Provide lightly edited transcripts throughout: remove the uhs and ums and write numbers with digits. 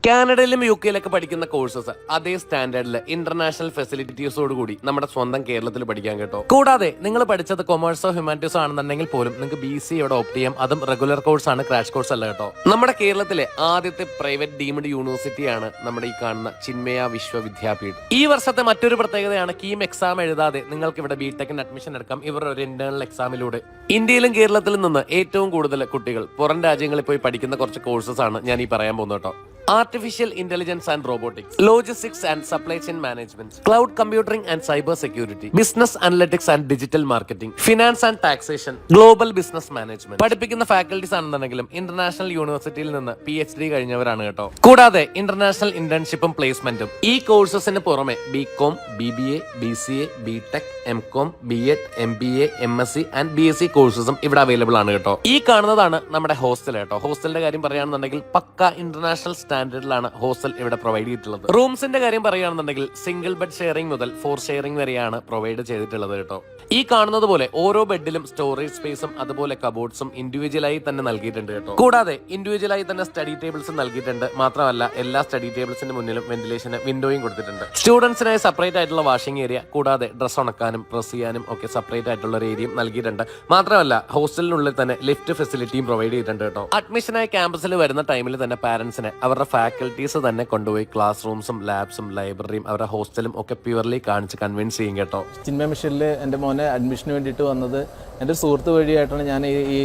കാനഡയിലും യുകെയിലൊക്കെ പഠിക്കുന്ന കോഴ്സസ് അതേ സ്റ്റാൻഡേർഡിൽ ഇന്റർനാഷണൽ ഫെസിലിറ്റീസോട് കൂടി നമ്മുടെ സ്വന്തം കേരളത്തിൽ പഠിക്കാൻ കേട്ടോ. കൂടാതെ നിങ്ങൾ പഠിച്ചത് കൊമേഴ്സോ ഹ്യൂമാനിറ്റീസോ ആണെന്നുണ്ടെങ്കിൽ പോലും നിങ്ങൾക്ക് BC ഇവിടെ ഓപ്റ്റ് ചെയ്യാം. അതും റെഗുലർ കോഴ്സ് ആണ്, ക്രാഷ് കോഴ്സ് അല്ല കേട്ടോ. നമ്മുടെ കേരളത്തിലെ ആദ്യത്തെ പ്രൈവറ്റ് ഡീംഡ് യൂണിവേഴ്സിറ്റിയാണ് നമ്മുടെ ഈ കാണുന്ന ചിന്മയ വിശ്വവിദ്യാപീഠ്. ഈ വർഷത്തെ മറ്റൊരു പ്രത്യേകതയാണ് കീം എക്സാം എഴുതാതെ നിങ്ങൾക്ക് ഇവിടെ BTechന് അഡ്മിഷൻ എടുക്കാം. ഇവരുടെ ഒരു ഇന്റേണൽ എക്സാമിലൂടെ ഇന്ത്യയിലും കേരളത്തിലും നിന്ന് ഏറ്റവും കൂടുതൽ കുട്ടികൾ പുറം രാജ്യങ്ങളിൽ പോയി പഠിക്കുന്ന കുറച്ച് കോഴ്സസ് ആണ് ഞാൻ ഈ പറയാൻ പോകുന്നത് കേട്ടോ. Artificial intelligence and robotics, logistics and supply chain management, cloud computing and cyber security, business analytics and digital marketing, finance and taxation, global business management. പഠിപ്പിക്കുന്ന ഫാക്കൽറ്റീസ് ആണെന്നുണ്ടെങ്കിലും ഇന്റർനാഷണൽ യൂണിവേഴ്സിറ്റിയിൽ നിന്ന് PhD കഴിഞ്ഞവരാണ് കേട്ടോ. കൂടാതെ ഇന്റർനാഷണൽ ഇന്റേൺഷിപ്പും പ്ലേസ്മെന്റും. ഈ കോഴ്സസിന് പുറമെ BCom, BBA, BCA, BTech, MCom, B.Ed, MBA, MSc and BSc കോഴ്സസും ഇവിടെ available ആണ് കേട്ടോ. ഈ കാണുന്നതാണ് നമ്മുടെ ഹോസ്റ്റൽ കേട്ടോ. ഹോസ്റ്റലിന്റെ കാര്യം പറയുകയാണെന്നുണ്ടെങ്കിൽ പക്ക ഇന്റർനാഷണൽ സ്റ്റാൻഡേർഡിലാണ് ഹോസ്റ്റൽ ഇവിടെ പ്രൊവൈഡ് ചെയ്തിട്ടുള്ളത്. റൂംസിന്റെ കാര്യം പറയുകയാണെന്നുണ്ടെങ്കിൽ സിംഗിൾ ബെഡ് ഷെയറിംഗ് മുതൽ 4 ഷെയറിംഗ് വരെയാണ് പ്രൊവൈഡ് ചെയ്തിട്ടുള്ളത് കേട്ടോ. ഈ കാണുന്നത് പോലെ ഓരോ ബെഡിലും സ്റ്റോറേജ് സ്പേസും അതുപോലെ കബോർഡ്സും ഇൻഡിവിജ്വലായി തന്നെ നൽകിയിട്ടുണ്ട് കേട്ടോ. കൂടാതെ ഇൻഡിവിജ്വലായി തന്നെ സ്റ്റഡി ടേബിൾസും നൽകിയിട്ടുണ്ട്. മാത്രമല്ല എല്ലാ സ്റ്റഡി ടേബിൾസിന്റെ മുന്നിലും വെന്റിലേഷന് വിൻഡോയും കൊടുത്തിട്ടുണ്ട്. സ്റ്റുഡൻസിനായി സെപ്പറേറ്റ് ആയിട്ടുള്ള വാഷിംഗ് ഏരിയ, കൂടാതെ ഡ്രസ് ഉണക്കാനും പ്രസ് ചെയ്യാനും ഒക്കെ സെപ്പറേറ്റ് ആയിട്ടുള്ള ഒരു ഏരിയയും നൽകിയിട്ടുണ്ട്. മാത്രമല്ല ഹോസ്റ്റലിനുള്ളിൽ തന്നെ ലിഫ്റ്റ് ഫെസിലിറ്റിയും പ്രൊവൈഡ് ചെയ്തിട്ടുണ്ട് കേട്ടോ. അഡ്മിഷനായി ക്യാമ്പസിൽ വരുന്ന ടൈമിൽ തന്നെ പാരന്റ്സിനെ അവരുടെ ഫാക്കൽറ്റീസ് തന്നെ കൊണ്ടുപോയി ക്ലാസ് റൂംസും ലാബ്സും ലൈബ്രറിയും അവരുടെ ഹോസ്റ്റലും ഒക്കെ പ്യുവർലി കാണിച്ച് കൺവിൻസ് ചെയ്യും കേട്ടോ. ചിന്മയ മിഷനിൽ എൻ്റെ മോനെ അഡ്മിഷന് വേണ്ടിയിട്ട് വന്നത് എൻ്റെ ഒരു സുഹൃത്ത് വഴിയായിട്ടാണ് ഞാൻ ഈ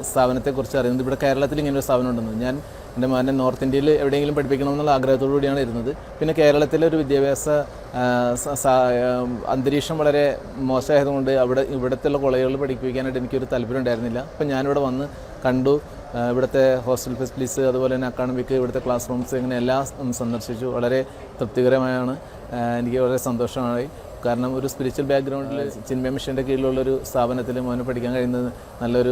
സ്ഥാപനത്തെക്കുറിച്ച് അറിയുന്നത്. ഇവിടെ കേരളത്തിൽ ഇങ്ങനെ ഒരു സ്ഥാപനം ഉണ്ടെന്ന്. ഞാൻ എൻ്റെ മോനെ നോർത്ത് ഇന്ത്യയിൽ എവിടെയെങ്കിലും പഠിപ്പിക്കണമെന്നുള്ള ആഗ്രഹത്തോടു കൂടിയാണ് ഇരുന്നത്. പിന്നെ കേരളത്തിലെ ഒരു വിദ്യാഭ്യാസ അന്തരീക്ഷം വളരെ മോശമായതുകൊണ്ട് ഇവിടുത്തെ കോളേജുകളിൽ പഠിപ്പിക്കാനായിട്ട് എനിക്കൊരു താല്പര്യം ഉണ്ടായിരുന്നില്ല. അപ്പം ഞാനിവിടെ വന്ന് കണ്ടു. ഇവിടുത്തെ ഹോസ്റ്റൽ ഫെസിലിറ്റീസ്, അതുപോലെ തന്നെ അക്കാഡമിക്, ഇവിടുത്തെ ക്ലാസ് റൂംസ്, ഇങ്ങനെ എല്ലാം സന്ദർശിച്ചു. വളരെ തൃപ്തികരമായാണ്. എനിക്ക് വളരെ സന്തോഷമായി. കാരണം ഒരു സ്പിരിച്വൽ ബാക്ക്ഗ്രൗണ്ടിൽ ചിന്മയ മിഷൻ്റെ കീഴിലുള്ളൊരു സ്ഥാപനത്തിൽ മോനെ പഠിക്കാൻ കഴിയുന്നത് നല്ലൊരു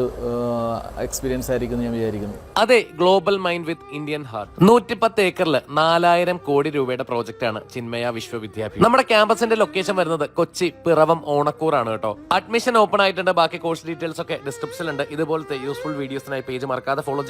എക്സ്പീരിയൻസ് ആയിരിക്കും എന്ന് ഞാൻ വിചാരിക്കുന്നു. അതെ, ഗ്ലോബൽ മൈൻഡ് വിത്ത് ഇന്ത്യൻ ഹാർട്ട് 110 ഏക്കറിൽ 4000 കോടി രൂപയുടെ പ്രോജക്റ്റ് ആണ് ചിന്മയ വിശ്വവിദ്യാപീഠം. നമ്മുടെ ക്യാമ്പസിന്റെ ലൊക്കേഷൻ വരുന്നത് കൊച്ചി പിറവം ഓണക്കൂർ ആണ് കേട്ടോ. അഡ്മിഷൻ ഓപ്പൺ ആയിട്ടുണ്ട്. ബാക്കി കോഴ്സ് ഡീറ്റെയിൽസ് ഒക്കെ ഡിസ്ക്രിപ്ഷനിലുണ്ട്. ഇതുപോലത്തെ യൂസ്ഫുൾ വീഡിയോസിനായി പേജ് മറക്കാതെ ഫോളോ